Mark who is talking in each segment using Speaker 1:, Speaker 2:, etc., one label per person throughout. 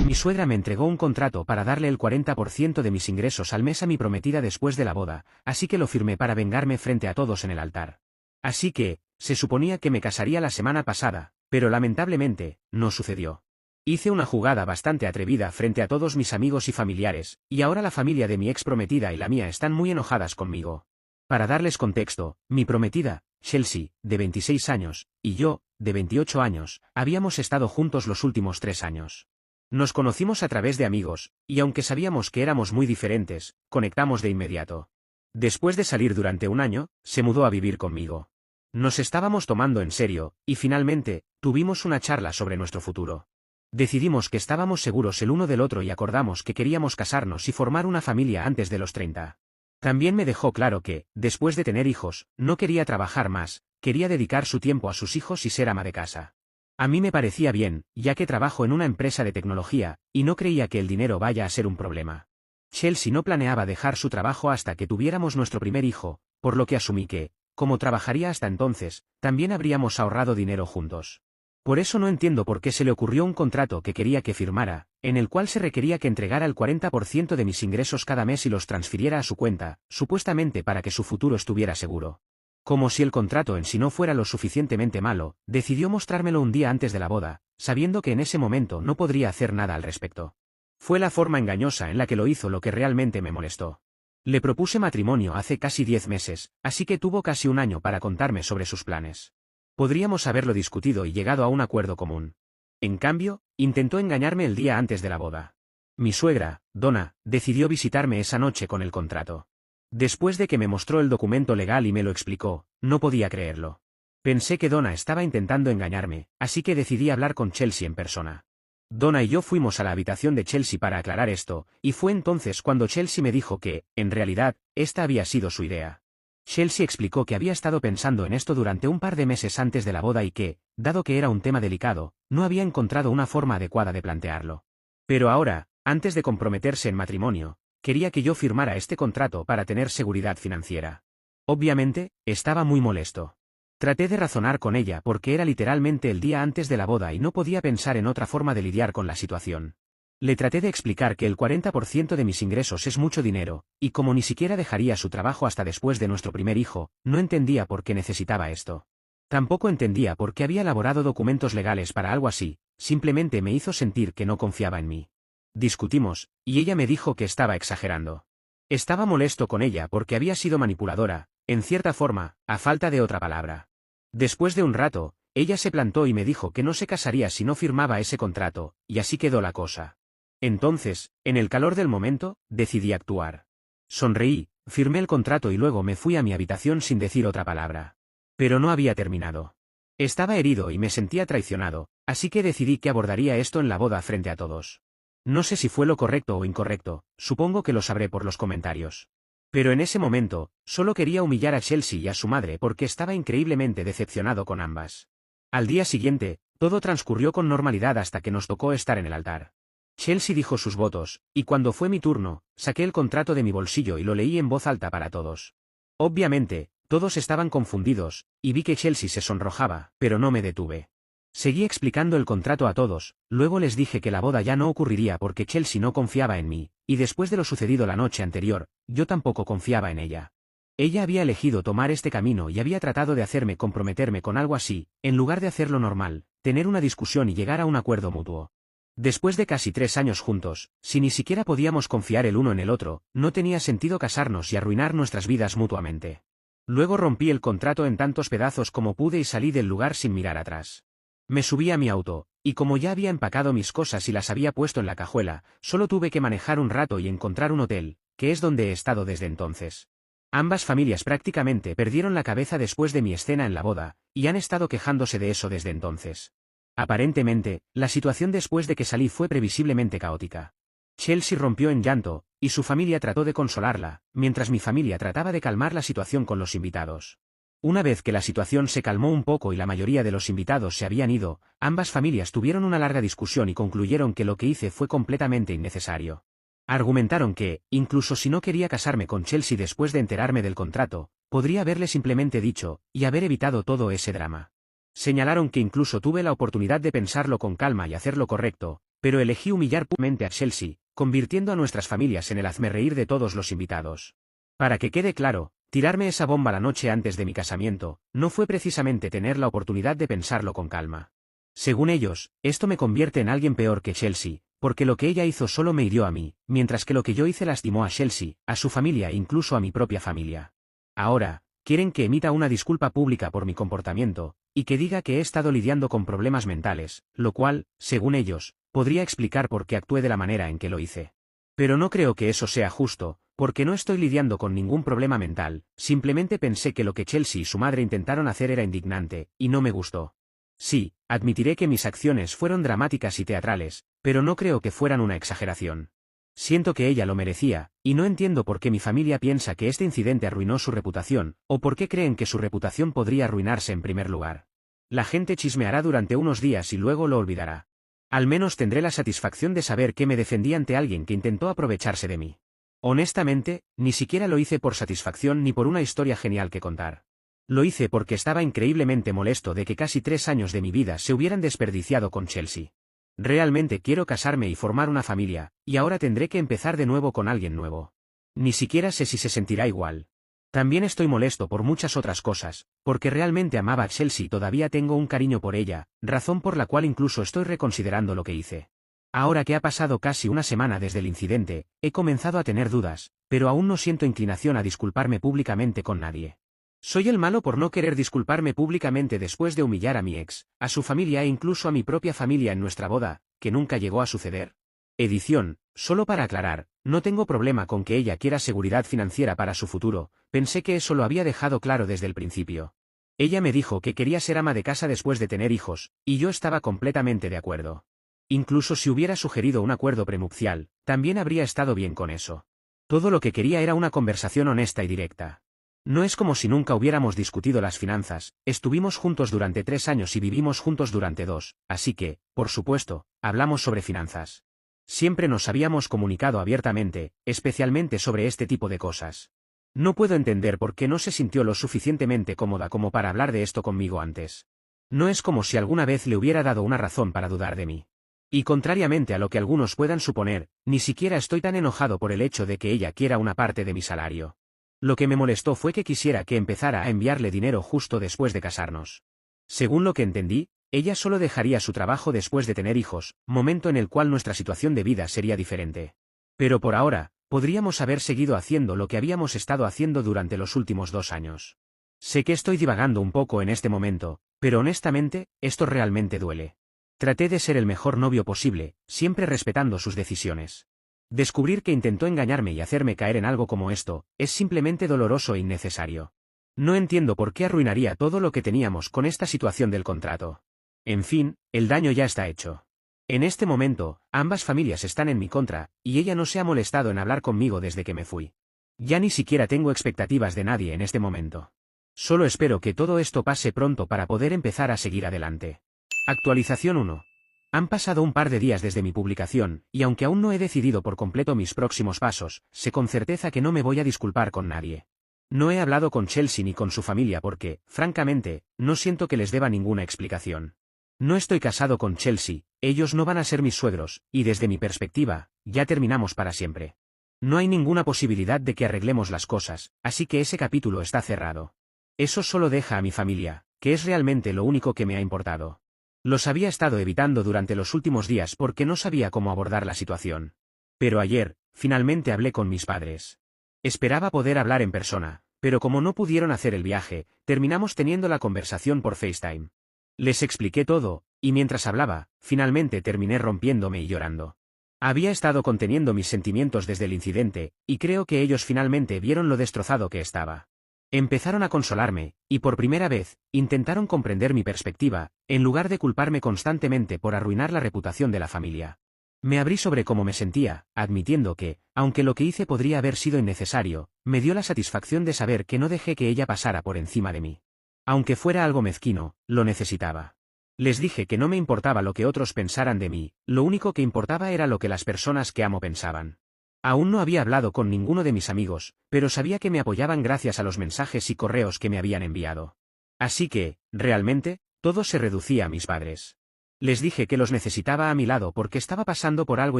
Speaker 1: Mi suegra me entregó un contrato para darle el 40% de mis ingresos al mes a mi prometida después de la boda, así que lo firmé para vengarme frente a todos en el altar. Así que, se suponía que me casaría la semana pasada, pero lamentablemente, no sucedió. Hice una jugada bastante atrevida frente a todos mis amigos y familiares, y ahora la familia de mi ex prometida y la mía están muy enojadas conmigo. Para darles contexto, mi prometida, Chelsea, de 26 años, y yo, de 28 años, habíamos estado juntos los últimos 3 años. Nos conocimos a través de amigos, y aunque sabíamos que éramos muy diferentes, conectamos de inmediato. Después de salir durante un año, se mudó a vivir conmigo. Nos estábamos tomando en serio, y finalmente, tuvimos una charla sobre nuestro futuro. Decidimos que estábamos seguros el uno del otro y acordamos que queríamos casarnos y formar una familia antes de los 30. También me dejó claro que, después de tener hijos, no quería trabajar más, quería dedicar su tiempo a sus hijos y ser ama de casa. A mí me parecía bien, ya que trabajo en una empresa de tecnología, y no creía que el dinero vaya a ser un problema. Chelsea no planeaba dejar su trabajo hasta que tuviéramos nuestro primer hijo, por lo que asumí que, como trabajaría hasta entonces, también habríamos ahorrado dinero juntos. Por eso no entiendo por qué se le ocurrió un contrato que quería que firmara, en el cual se requería que entregara el 40% de mis ingresos cada mes y los transfiriera a su cuenta, supuestamente para que su futuro estuviera seguro. Como si el contrato en sí no fuera lo suficientemente malo, decidió mostrármelo un día antes de la boda, sabiendo que en ese momento no podría hacer nada al respecto. Fue la forma engañosa en la que lo hizo lo que realmente me molestó. Le propuse matrimonio hace casi 10 meses, así que tuvo casi un año para contarme sobre sus planes. Podríamos haberlo discutido y llegado a un acuerdo común. En cambio, intentó engañarme el día antes de la boda. Mi suegra, Donna, decidió visitarme esa noche con el contrato. Después de que me mostró el documento legal y me lo explicó, no podía creerlo. Pensé que Donna estaba intentando engañarme, así que decidí hablar con Chelsea en persona. Donna y yo fuimos a la habitación de Chelsea para aclarar esto, y fue entonces cuando Chelsea me dijo que, en realidad, esta había sido su idea. Chelsea explicó que había estado pensando en esto durante un par de meses antes de la boda y que, dado que era un tema delicado, no había encontrado una forma adecuada de plantearlo. Pero ahora, antes de comprometerse en matrimonio, quería que yo firmara este contrato para tener seguridad financiera. Obviamente, estaba muy molesto. Traté de razonar con ella porque era literalmente el día antes de la boda y no podía pensar en otra forma de lidiar con la situación. Le traté de explicar que el 40% de mis ingresos es mucho dinero, y como ni siquiera dejaría su trabajo hasta después de nuestro primer hijo, no entendía por qué necesitaba esto. Tampoco entendía por qué había elaborado documentos legales para algo así, simplemente me hizo sentir que no confiaba en mí. Discutimos, y ella me dijo que estaba exagerando. Estaba molesto con ella porque había sido manipuladora, en cierta forma, a falta de otra palabra. Después de un rato, ella se plantó y me dijo que no se casaría si no firmaba ese contrato, y así quedó la cosa. Entonces, en el calor del momento, decidí actuar. Sonreí, firmé el contrato y luego me fui a mi habitación sin decir otra palabra. Pero no había terminado. Estaba herido y me sentía traicionado, así que decidí que abordaría esto en la boda frente a todos. No sé si fue lo correcto o incorrecto, supongo que lo sabré por los comentarios. Pero en ese momento, solo quería humillar a Chelsea y a su madre porque estaba increíblemente decepcionado con ambas. Al día siguiente, todo transcurrió con normalidad hasta que nos tocó estar en el altar. Chelsea dijo sus votos, y cuando fue mi turno, saqué el contrato de mi bolsillo y lo leí en voz alta para todos. Obviamente, todos estaban confundidos, y vi que Chelsea se sonrojaba, pero no me detuve. Seguí explicando el contrato a todos, luego les dije que la boda ya no ocurriría porque Chelsea no confiaba en mí, y después de lo sucedido la noche anterior, yo tampoco confiaba en ella. Ella había elegido tomar este camino y había tratado de hacerme comprometerme con algo así, en lugar de hacerlo normal, tener una discusión y llegar a un acuerdo mutuo. Después de casi 3 años juntos, si ni siquiera podíamos confiar el uno en el otro, no tenía sentido casarnos y arruinar nuestras vidas mutuamente. Luego rompí el contrato en tantos pedazos como pude y salí del lugar sin mirar atrás. Me subí a mi auto, y como ya había empacado mis cosas y las había puesto en la cajuela, solo tuve que manejar un rato y encontrar un hotel, que es donde he estado desde entonces. Ambas familias prácticamente perdieron la cabeza después de mi escena en la boda, y han estado quejándose de eso desde entonces. Aparentemente, la situación después de que salí fue previsiblemente caótica. Chelsea rompió en llanto, y su familia trató de consolarla, mientras mi familia trataba de calmar la situación con los invitados. Una vez que la situación se calmó un poco y la mayoría de los invitados se habían ido, ambas familias tuvieron una larga discusión y concluyeron que lo que hice fue completamente innecesario. Argumentaron que, incluso si no quería casarme con Chelsea después de enterarme del contrato, podría haberle simplemente dicho, y haber evitado todo ese drama. Señalaron que incluso tuve la oportunidad de pensarlo con calma y hacer lo correcto, Pero elegí humillar públicamente a Chelsea, convirtiendo a nuestras familias en el hazmerreír de todos los invitados. Para que quede claro, tirarme esa bomba la noche antes de mi casamiento, no fue precisamente tener la oportunidad de pensarlo con calma. Según ellos, esto me convierte en alguien peor que Chelsea, porque lo que ella hizo solo me hirió a mí, mientras que lo que yo hice lastimó a Chelsea, a su familia e incluso a mi propia familia. Ahora, quieren que emita una disculpa pública por mi comportamiento, y que diga que he estado lidiando con problemas mentales, lo cual, según ellos, podría explicar por qué actué de la manera en que lo hice. Pero no creo que eso sea justo, porque no estoy lidiando con ningún problema mental, simplemente pensé que lo que Chelsea y su madre intentaron hacer era indignante, y no me gustó. Sí, admitiré que mis acciones fueron dramáticas y teatrales, pero no creo que fueran una exageración. Siento que ella lo merecía, y no entiendo por qué mi familia piensa que este incidente arruinó su reputación, o por qué creen que su reputación podría arruinarse en primer lugar. La gente chismeará durante unos días y luego lo olvidará. Al menos tendré la satisfacción de saber que me defendí ante alguien que intentó aprovecharse de mí. Honestamente, ni siquiera lo hice por satisfacción ni por una historia genial que contar. Lo hice porque estaba increíblemente molesto de que casi 3 años de mi vida se hubieran desperdiciado con Chelsea. Realmente quiero casarme y formar una familia, y ahora tendré que empezar de nuevo con alguien nuevo. Ni siquiera sé si se sentirá igual. También estoy molesto por muchas otras cosas, porque realmente amaba a Chelsea y todavía tengo un cariño por ella, razón por la cual incluso estoy reconsiderando lo que hice. Ahora que ha pasado casi una semana desde el incidente, he comenzado a tener dudas, pero aún no siento inclinación a disculparme públicamente con nadie. Soy el malo por no querer disculparme públicamente después de humillar a mi ex, a su familia e incluso a mi propia familia en nuestra boda, que nunca llegó a suceder. Edición, solo para aclarar, no tengo problema con que ella quiera seguridad financiera para su futuro, pensé que eso lo había dejado claro desde el principio. Ella me dijo que quería ser ama de casa después de tener hijos, y yo estaba completamente de acuerdo. Incluso si hubiera sugerido un acuerdo prenupcial, también habría estado bien con eso. Todo lo que quería era una conversación honesta y directa. No es como si nunca hubiéramos discutido las finanzas, estuvimos juntos durante 3 años y vivimos juntos durante 2, así que, por supuesto, hablamos sobre finanzas. Siempre nos habíamos comunicado abiertamente, especialmente sobre este tipo de cosas. No puedo entender por qué no se sintió lo suficientemente cómoda como para hablar de esto conmigo antes. No es como si alguna vez le hubiera dado una razón para dudar de mí. Y contrariamente a lo que algunos puedan suponer, ni siquiera estoy tan enojado por el hecho de que ella quiera una parte de mi salario. Lo que me molestó fue que quisiera que empezara a enviarle dinero justo después de casarnos. Según lo que entendí, ella solo dejaría su trabajo después de tener hijos, momento en el cual nuestra situación de vida sería diferente. Pero por ahora, podríamos haber seguido haciendo lo que habíamos estado haciendo durante los últimos 2 años. Sé que estoy divagando un poco en este momento, pero honestamente, esto realmente duele. Traté de ser el mejor novio posible, siempre respetando sus decisiones. Descubrir que intentó engañarme y hacerme caer en algo como esto, es simplemente doloroso e innecesario. No entiendo por qué arruinaría todo lo que teníamos con esta situación del contrato. En fin, el daño ya está hecho. En este momento, ambas familias están en mi contra, y ella no se ha molestado en hablar conmigo desde que me fui. Ya ni siquiera tengo expectativas de nadie en este momento. Solo espero que todo esto pase pronto para poder empezar a seguir adelante. Actualización 1. Han pasado un par de días desde mi publicación, y aunque aún no he decidido por completo mis próximos pasos, sé con certeza que no me voy a disculpar con nadie. No he hablado con Chelsea ni con su familia porque, francamente, no siento que les deba ninguna explicación. No estoy casado con Chelsea, ellos no van a ser mis suegros, y desde mi perspectiva, ya terminamos para siempre. No hay ninguna posibilidad de que arreglemos las cosas, así que ese capítulo está cerrado. Eso solo deja a mi familia, que es realmente lo único que me ha importado. Los había estado evitando durante los últimos días porque no sabía cómo abordar la situación. Pero ayer, finalmente hablé con mis padres. Esperaba poder hablar en persona, pero como no pudieron hacer el viaje, terminamos teniendo la conversación por FaceTime. Les expliqué todo, y mientras hablaba, finalmente terminé rompiéndome y llorando. Había estado conteniendo mis sentimientos desde el incidente, y creo que ellos finalmente vieron lo destrozado que estaba. Empezaron a consolarme, y por primera vez, intentaron comprender mi perspectiva, en lugar de culparme constantemente por arruinar la reputación de la familia. Me abrí sobre cómo me sentía, admitiendo que, aunque lo que hice podría haber sido innecesario, me dio la satisfacción de saber que no dejé que ella pasara por encima de mí. Aunque fuera algo mezquino, lo necesitaba. Les dije que no me importaba lo que otros pensaran de mí, lo único que importaba era lo que las personas que amo pensaban. Aún no había hablado con ninguno de mis amigos, pero sabía que me apoyaban gracias a los mensajes y correos que me habían enviado. Así que, realmente, todo se reducía a mis padres. Les dije que los necesitaba a mi lado porque estaba pasando por algo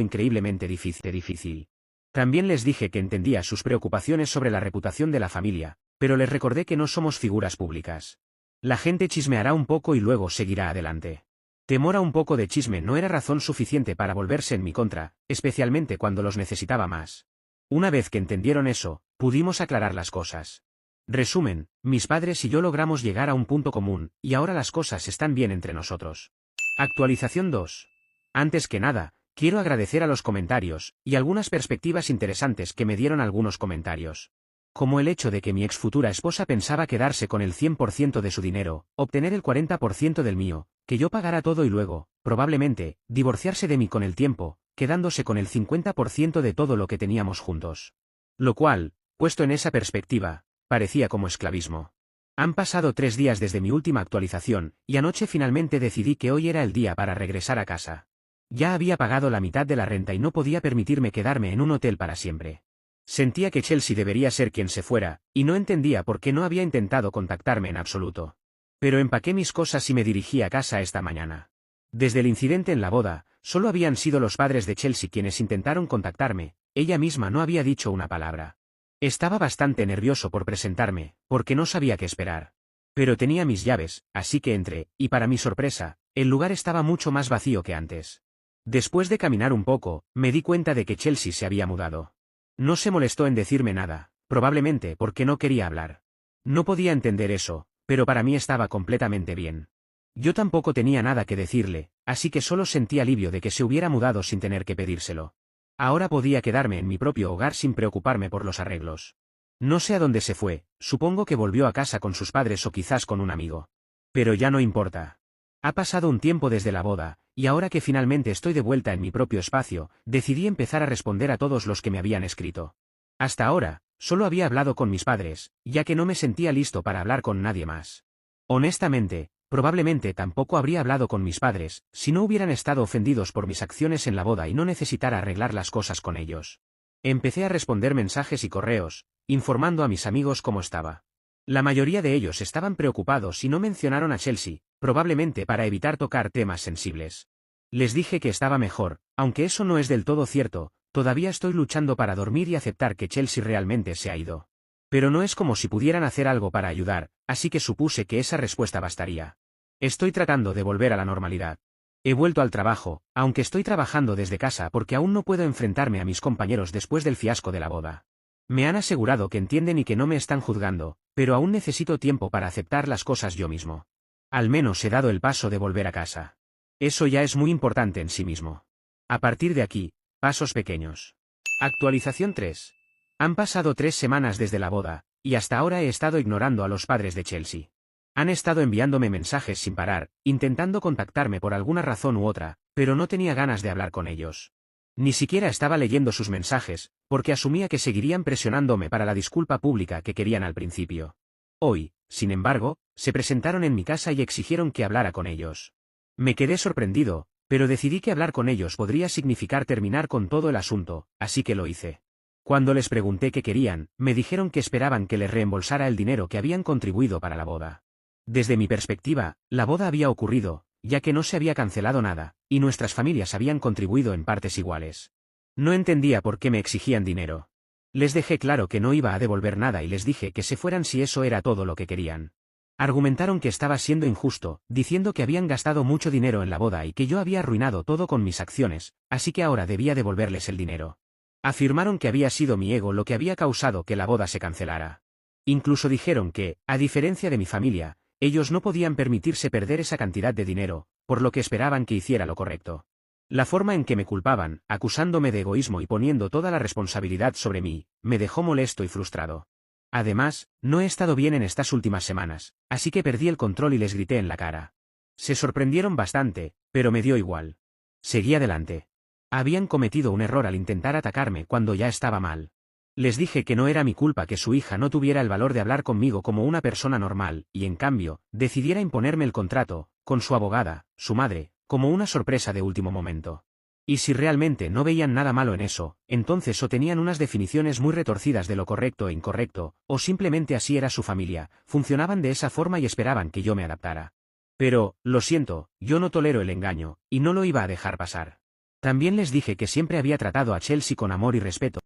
Speaker 1: increíblemente difícil. También les dije que entendía sus preocupaciones sobre la reputación de la familia, pero les recordé que no somos figuras públicas. La gente chismeará un poco y luego seguirá adelante. Temor a un poco de chisme no era razón suficiente para volverse en mi contra, especialmente cuando los necesitaba más. Una vez que entendieron eso, pudimos aclarar las cosas. Resumen, mis padres y yo logramos llegar a un punto común, y ahora las cosas están bien entre nosotros. Actualización 2. Antes que nada, quiero agradecer a los comentarios, y algunas perspectivas interesantes que me dieron algunos comentarios. Como el hecho de que mi ex futura esposa pensaba quedarse con el 100% de su dinero, obtener el 40% del mío, que yo pagara todo y luego, probablemente, divorciarse de mí con el tiempo, quedándose con el 50% de todo lo que teníamos juntos. Lo cual, puesto en esa perspectiva, parecía como esclavismo. Han pasado 3 días desde mi última actualización, y anoche finalmente decidí que hoy era el día para regresar a casa. Ya había pagado la mitad de la renta y no podía permitirme quedarme en un hotel para siempre. Sentía que Chelsea debería ser quien se fuera, y no entendía por qué no había intentado contactarme en absoluto. Pero empaqué mis cosas y me dirigí a casa esta mañana. Desde el incidente en la boda, solo habían sido los padres de Chelsea quienes intentaron contactarme, ella misma no había dicho una palabra. Estaba bastante nervioso por presentarme, porque no sabía qué esperar. Pero tenía mis llaves, así que entré, y para mi sorpresa, el lugar estaba mucho más vacío que antes. Después de caminar un poco, me di cuenta de que Chelsea se había mudado. No se molestó en decirme nada, probablemente porque no quería hablar. No podía entender eso, pero para mí estaba completamente bien. Yo tampoco tenía nada que decirle, así que solo sentí alivio de que se hubiera mudado sin tener que pedírselo. Ahora podía quedarme en mi propio hogar sin preocuparme por los arreglos. No sé a dónde se fue, supongo que volvió a casa con sus padres o quizás con un amigo. Pero ya no importa. Ha pasado un tiempo desde la boda, y ahora que finalmente estoy de vuelta en mi propio espacio, decidí empezar a responder a todos los que me habían escrito. Hasta ahora, solo había hablado con mis padres, ya que no me sentía listo para hablar con nadie más. Honestamente, probablemente tampoco habría hablado con mis padres, si no hubieran estado ofendidos por mis acciones en la boda y no necesitara arreglar las cosas con ellos. Empecé a responder mensajes y correos, informando a mis amigos cómo estaba. La mayoría de ellos estaban preocupados y no mencionaron a Chelsea, probablemente para evitar tocar temas sensibles. Les dije que estaba mejor, aunque eso no es del todo cierto, todavía estoy luchando para dormir y aceptar que Chelsea realmente se ha ido. Pero no es como si pudieran hacer algo para ayudar, así que supuse que esa respuesta bastaría. Estoy tratando de volver a la normalidad. He vuelto al trabajo, aunque estoy trabajando desde casa porque aún no puedo enfrentarme a mis compañeros después del fiasco de la boda. Me han asegurado que entienden y que no me están juzgando, pero aún necesito tiempo para aceptar las cosas yo mismo. Al menos he dado el paso de volver a casa. Eso ya es muy importante en sí mismo. A partir de aquí, pasos pequeños. Actualización 3. Han pasado 3 semanas desde la boda, y hasta ahora he estado ignorando a los padres de Chelsea. Han estado enviándome mensajes sin parar, intentando contactarme por alguna razón u otra, pero no tenía ganas de hablar con ellos. Ni siquiera estaba leyendo sus mensajes, porque asumía que seguirían presionándome para la disculpa pública que querían al principio. Hoy, sin embargo, se presentaron en mi casa y exigieron que hablara con ellos. Me quedé sorprendido, pero decidí que hablar con ellos podría significar terminar con todo el asunto, así que lo hice. Cuando les pregunté qué querían, me dijeron que esperaban que les reembolsara el dinero que habían contribuido para la boda. Desde mi perspectiva, la boda había ocurrido, ya que no se había cancelado nada, y nuestras familias habían contribuido en partes iguales. No entendía por qué me exigían dinero. Les dejé claro que no iba a devolver nada y les dije que se fueran si eso era todo lo que querían. Argumentaron que estaba siendo injusto, diciendo que habían gastado mucho dinero en la boda y que yo había arruinado todo con mis acciones, así que ahora debía devolverles el dinero. Afirmaron que había sido mi ego lo que había causado que la boda se cancelara. Incluso dijeron que, a diferencia de mi familia, ellos no podían permitirse perder esa cantidad de dinero, por lo que esperaban que hiciera lo correcto. La forma en que me culpaban, acusándome de egoísmo y poniendo toda la responsabilidad sobre mí, me dejó molesto y frustrado. Además, no he estado bien en estas últimas semanas, así que perdí el control y les grité en la cara. Se sorprendieron bastante, pero me dio igual. Seguí adelante. Habían cometido un error al intentar atacarme cuando ya estaba mal. Les dije que no era mi culpa que su hija no tuviera el valor de hablar conmigo como una persona normal, y en cambio, decidiera imponerme el contrato, con su abogada, su madre, como una sorpresa de último momento. Y si realmente no veían nada malo en eso, entonces o tenían unas definiciones muy retorcidas de lo correcto e incorrecto, o simplemente así era su familia, funcionaban de esa forma y esperaban que yo me adaptara. Pero, lo siento, yo no tolero el engaño, y no lo iba a dejar pasar. También les dije que siempre había tratado a Chelsea con amor y respeto,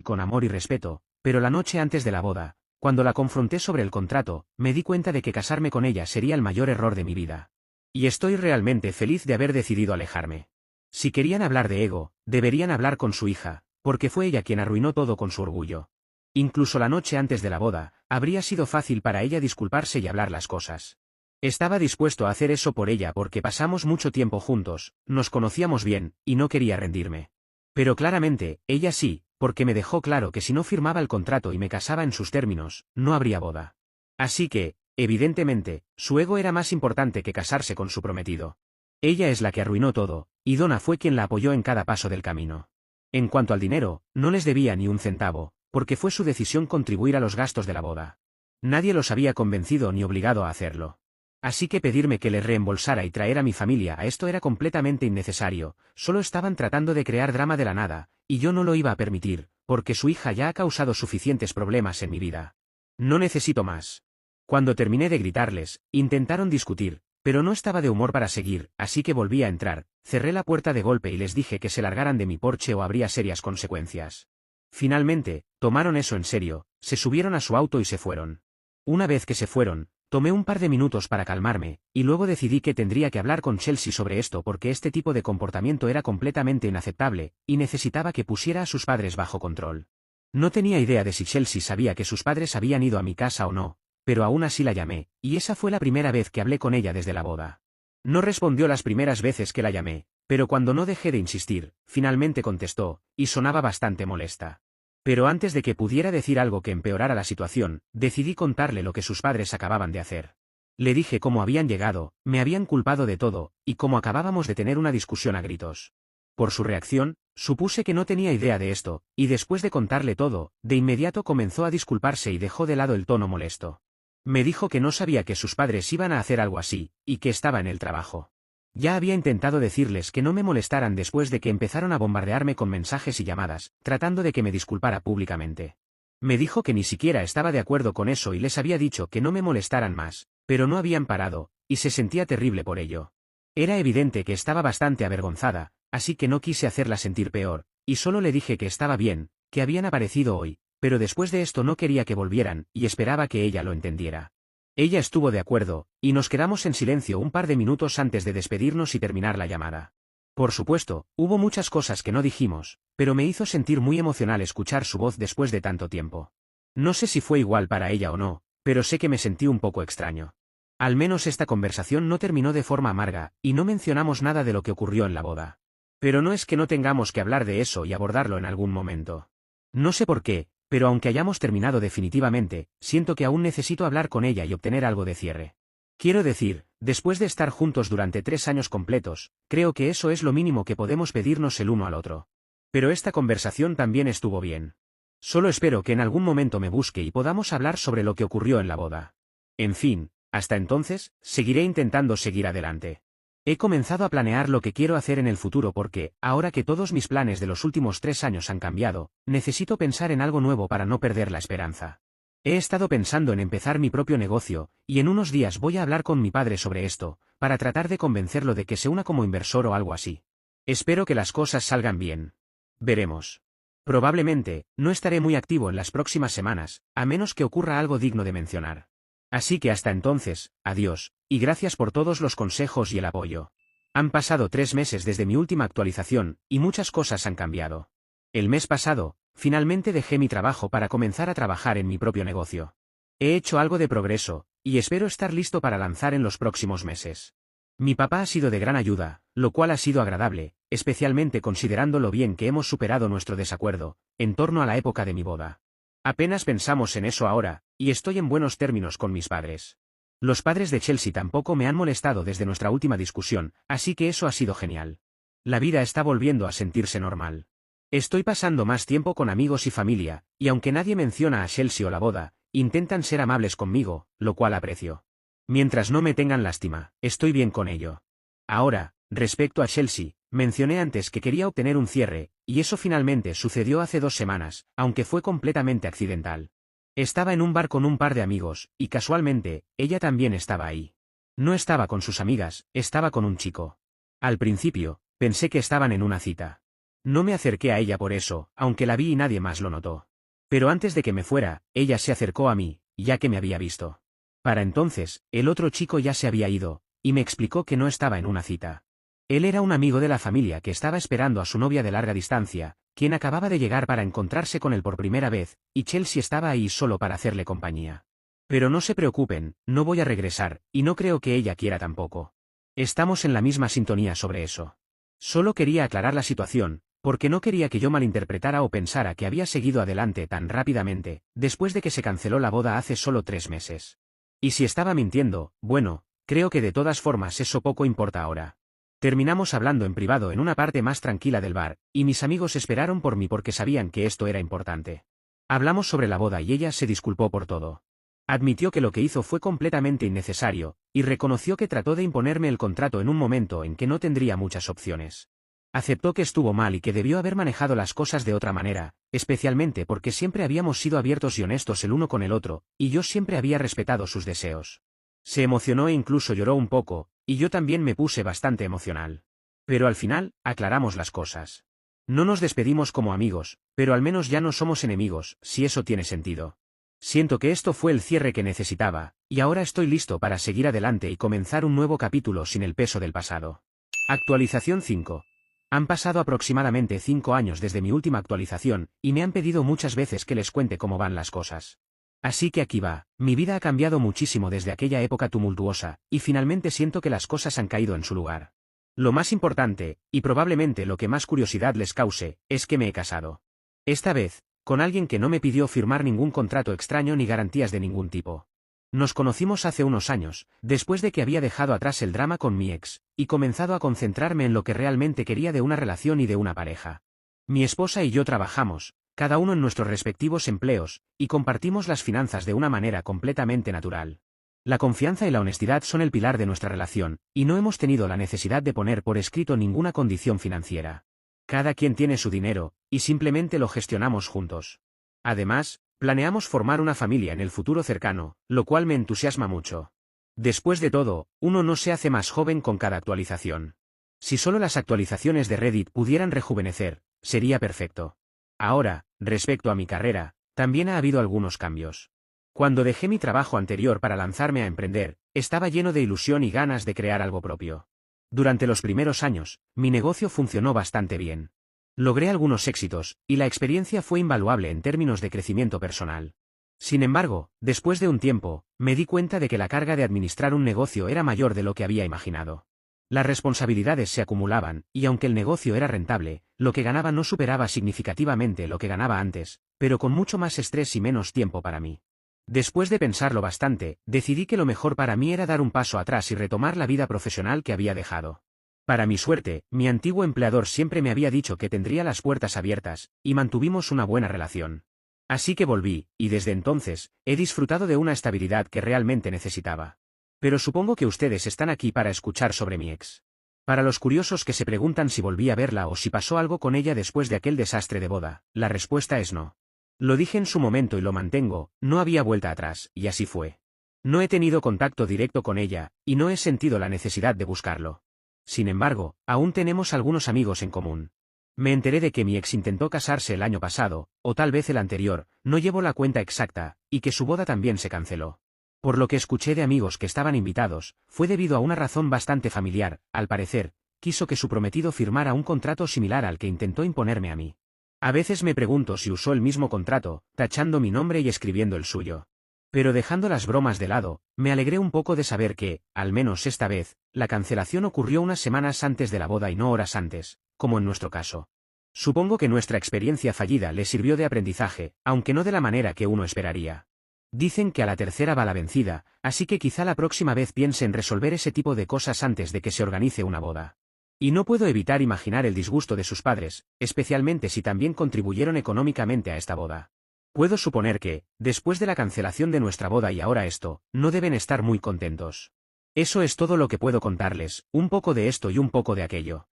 Speaker 1: pero la noche antes de la boda, cuando la confronté sobre el contrato, me di cuenta de que casarme con ella sería el mayor error de mi vida. Y estoy realmente feliz de haber decidido alejarme. Si querían hablar de ego, deberían hablar con su hija, porque fue ella quien arruinó todo con su orgullo. Incluso la noche antes de la boda, habría sido fácil para ella disculparse y hablar las cosas. Estaba dispuesto a hacer eso por ella porque pasamos mucho tiempo juntos, nos conocíamos bien, y no quería rendirme. Pero claramente, ella sí, porque me dejó claro que si no firmaba el contrato y me casaba en sus términos, no habría boda. Así que, evidentemente, su ego era más importante que casarse con su prometido. Ella es la que arruinó todo, y Donna fue quien la apoyó en cada paso del camino. En cuanto al dinero, no les debía ni un centavo, porque fue su decisión contribuir a los gastos de la boda. Nadie los había convencido ni obligado a hacerlo. Así que pedirme que les reembolsara y traer a mi familia a esto era completamente innecesario, solo estaban tratando de crear drama de la nada, y yo no lo iba a permitir, porque su hija ya ha causado suficientes problemas en mi vida. No necesito más. Cuando terminé de gritarles, intentaron discutir, pero no estaba de humor para seguir, así que volví a entrar, cerré la puerta de golpe y les dije que se largaran de mi porche o habría serias consecuencias. Finalmente, tomaron eso en serio, se subieron a su auto y se fueron. Una vez que se fueron, tomé un par de minutos para calmarme, y luego decidí que tendría que hablar con Chelsea sobre esto porque este tipo de comportamiento era completamente inaceptable, y necesitaba que pusiera a sus padres bajo control. No tenía idea de si Chelsea sabía que sus padres habían ido a mi casa o no, pero aún así la llamé, y esa fue la primera vez que hablé con ella desde la boda. No respondió las primeras veces que la llamé, pero cuando no dejé de insistir, finalmente contestó, y sonaba bastante molesta. Pero antes de que pudiera decir algo que empeorara la situación, decidí contarle lo que sus padres acababan de hacer. Le dije cómo habían llegado, me habían culpado de todo, y cómo acabábamos de tener una discusión a gritos. Por su reacción, supuse que no tenía idea de esto, y después de contarle todo, de inmediato comenzó a disculparse y dejó de lado el tono molesto. Me dijo que no sabía que sus padres iban a hacer algo así, y que estaba en el trabajo. Ya había intentado decirles que no me molestaran después de que empezaron a bombardearme con mensajes y llamadas, tratando de que me disculpara públicamente. Me dijo que ni siquiera estaba de acuerdo con eso y les había dicho que no me molestaran más, pero no habían parado, y se sentía terrible por ello. Era evidente que estaba bastante avergonzada, así que no quise hacerla sentir peor, y solo le dije que estaba bien, que habían aparecido hoy, pero después de esto no quería que volvieran, y esperaba que ella lo entendiera. Ella estuvo de acuerdo, y nos quedamos en silencio un par de minutos antes de despedirnos y terminar la llamada. Por supuesto, hubo muchas cosas que no dijimos, pero me hizo sentir muy emocional escuchar su voz después de tanto tiempo. No sé si fue igual para ella o no, pero sé que me sentí un poco extraño. Al menos esta conversación no terminó de forma amarga, y no mencionamos nada de lo que ocurrió en la boda. Pero no es que no tengamos que hablar de eso y abordarlo en algún momento. No sé por qué, pero aunque hayamos terminado definitivamente, siento que aún necesito hablar con ella y obtener algo de cierre. Quiero decir, después de estar juntos durante 3 años completos, creo que eso es lo mínimo que podemos pedirnos el uno al otro. Pero esta conversación también estuvo bien. Solo espero que en algún momento me busque y podamos hablar sobre lo que ocurrió en la boda. En fin, hasta entonces, seguiré intentando seguir adelante. He comenzado a planear lo que quiero hacer en el futuro porque, ahora que todos mis planes de los últimos 3 años han cambiado, necesito pensar en algo nuevo para no perder la esperanza. He estado pensando en empezar mi propio negocio, y en unos días voy a hablar con mi padre sobre esto, para tratar de convencerlo de que se una como inversor o algo así. Espero que las cosas salgan bien. Veremos. Probablemente, no estaré muy activo en las próximas semanas, a menos que ocurra algo digno de mencionar. Así que hasta entonces, adiós, y gracias por todos los consejos y el apoyo. Han pasado 3 meses desde mi última actualización, y muchas cosas han cambiado. El mes pasado, finalmente dejé mi trabajo para comenzar a trabajar en mi propio negocio. He hecho algo de progreso, y espero estar listo para lanzar en los próximos meses. Mi papá ha sido de gran ayuda, lo cual ha sido agradable, especialmente considerando lo bien que hemos superado nuestro desacuerdo, en torno a la época de mi boda. Apenas pensamos en eso ahora, y estoy en buenos términos con mis padres. Los padres de Chelsea tampoco me han molestado desde nuestra última discusión, así que eso ha sido genial. La vida está volviendo a sentirse normal. Estoy pasando más tiempo con amigos y familia, y aunque nadie menciona a Chelsea o la boda, intentan ser amables conmigo, lo cual aprecio. Mientras no me tengan lástima, estoy bien con ello. Ahora, respecto a Chelsea, mencioné antes que quería obtener un cierre, y eso finalmente sucedió hace 2 semanas, aunque fue completamente accidental. Estaba en un bar con un par de amigos, y casualmente, ella también estaba ahí. No estaba con sus amigas, estaba con un chico. Al principio, pensé que estaban en una cita. No me acerqué a ella por eso, aunque la vi y nadie más lo notó. Pero antes de que me fuera, ella se acercó a mí, ya que me había visto. Para entonces, el otro chico ya se había ido, y me explicó que no estaba en una cita. Él era un amigo de la familia que estaba esperando a su novia de larga distancia, quien acababa de llegar para encontrarse con él por primera vez, y Chelsea estaba ahí solo para hacerle compañía. Pero no se preocupen, no voy a regresar, y no creo que ella quiera tampoco. Estamos en la misma sintonía sobre eso. Solo quería aclarar la situación, porque no quería que yo malinterpretara o pensara que había seguido adelante tan rápidamente, después de que se canceló la boda hace solo 3 meses. Y si estaba mintiendo, bueno, creo que de todas formas eso poco importa ahora. Terminamos hablando en privado en una parte más tranquila del bar, y mis amigos esperaron por mí porque sabían que esto era importante. Hablamos sobre la boda y ella se disculpó por todo. Admitió que lo que hizo fue completamente innecesario, y reconoció que trató de imponerme el contrato en un momento en que no tendría muchas opciones. Aceptó que estuvo mal y que debió haber manejado las cosas de otra manera, especialmente porque siempre habíamos sido abiertos y honestos el uno con el otro, y yo siempre había respetado sus deseos. Se emocionó e incluso lloró un poco, y yo también me puse bastante emocional. Pero al final, aclaramos las cosas. No nos despedimos como amigos, pero al menos ya no somos enemigos, si eso tiene sentido. Siento que esto fue el cierre que necesitaba, y ahora estoy listo para seguir adelante y comenzar un nuevo capítulo sin el peso del pasado. Actualización 5. Han pasado aproximadamente 5 años desde mi última actualización, y me han pedido muchas veces que les cuente cómo van las cosas. Así que aquí va, mi vida ha cambiado muchísimo desde aquella época tumultuosa, y finalmente siento que las cosas han caído en su lugar. Lo más importante, y probablemente lo que más curiosidad les cause, es que me he casado. Esta vez, con alguien que no me pidió firmar ningún contrato extraño ni garantías de ningún tipo. Nos conocimos hace unos años, después de que había dejado atrás el drama con mi ex, y comenzado a concentrarme en lo que realmente quería de una relación y de una pareja. Mi esposa y yo trabajamos, cada uno en nuestros respectivos empleos, y compartimos las finanzas de una manera completamente natural. La confianza y la honestidad son el pilar de nuestra relación, y no hemos tenido la necesidad de poner por escrito ninguna condición financiera. Cada quien tiene su dinero, y simplemente lo gestionamos juntos. Además, planeamos formar una familia en el futuro cercano, lo cual me entusiasma mucho. Después de todo, uno no se hace más joven con cada actualización. Si solo las actualizaciones de Reddit pudieran rejuvenecer, sería perfecto. Ahora, respecto a mi carrera, también ha habido algunos cambios. Cuando dejé mi trabajo anterior para lanzarme a emprender, estaba lleno de ilusión y ganas de crear algo propio. Durante los primeros años, mi negocio funcionó bastante bien. Logré algunos éxitos, y la experiencia fue invaluable en términos de crecimiento personal. Sin embargo, después de un tiempo, me di cuenta de que la carga de administrar un negocio era mayor de lo que había imaginado. Las responsabilidades se acumulaban, y aunque el negocio era rentable, lo que ganaba no superaba significativamente lo que ganaba antes, pero con mucho más estrés y menos tiempo para mí. Después de pensarlo bastante, decidí que lo mejor para mí era dar un paso atrás y retomar la vida profesional que había dejado. Para mi suerte, mi antiguo empleador siempre me había dicho que tendría las puertas abiertas, y mantuvimos una buena relación. Así que volví, y desde entonces, he disfrutado de una estabilidad que realmente necesitaba. Pero supongo que ustedes están aquí para escuchar sobre mi ex. Para los curiosos que se preguntan si volví a verla o si pasó algo con ella después de aquel desastre de boda, la respuesta es no. Lo dije en su momento y lo mantengo, no había vuelta atrás, y así fue. No he tenido contacto directo con ella, y no he sentido la necesidad de buscarlo. Sin embargo, aún tenemos algunos amigos en común. Me enteré de que mi ex intentó casarse el año pasado, o tal vez el anterior, no llevo la cuenta exacta, y que su boda también se canceló. Por lo que escuché de amigos que estaban invitados, fue debido a una razón bastante familiar, al parecer, quiso que su prometido firmara un contrato similar al que intentó imponerme a mí. A veces me pregunto si usó el mismo contrato, tachando mi nombre y escribiendo el suyo. Pero dejando las bromas de lado, me alegré un poco de saber que, al menos esta vez, la cancelación ocurrió unas semanas antes de la boda y no horas antes, como en nuestro caso. Supongo que nuestra experiencia fallida le sirvió de aprendizaje, aunque no de la manera que uno esperaría. Dicen que a la tercera va la vencida, así que quizá la próxima vez piense en resolver ese tipo de cosas antes de que se organice una boda. Y no puedo evitar imaginar el disgusto de sus padres, especialmente si también contribuyeron económicamente a esta boda. Puedo suponer que, después de la cancelación de nuestra boda y ahora esto, no deben estar muy contentos. Eso es todo lo que puedo contarles, un poco de esto y un poco de aquello.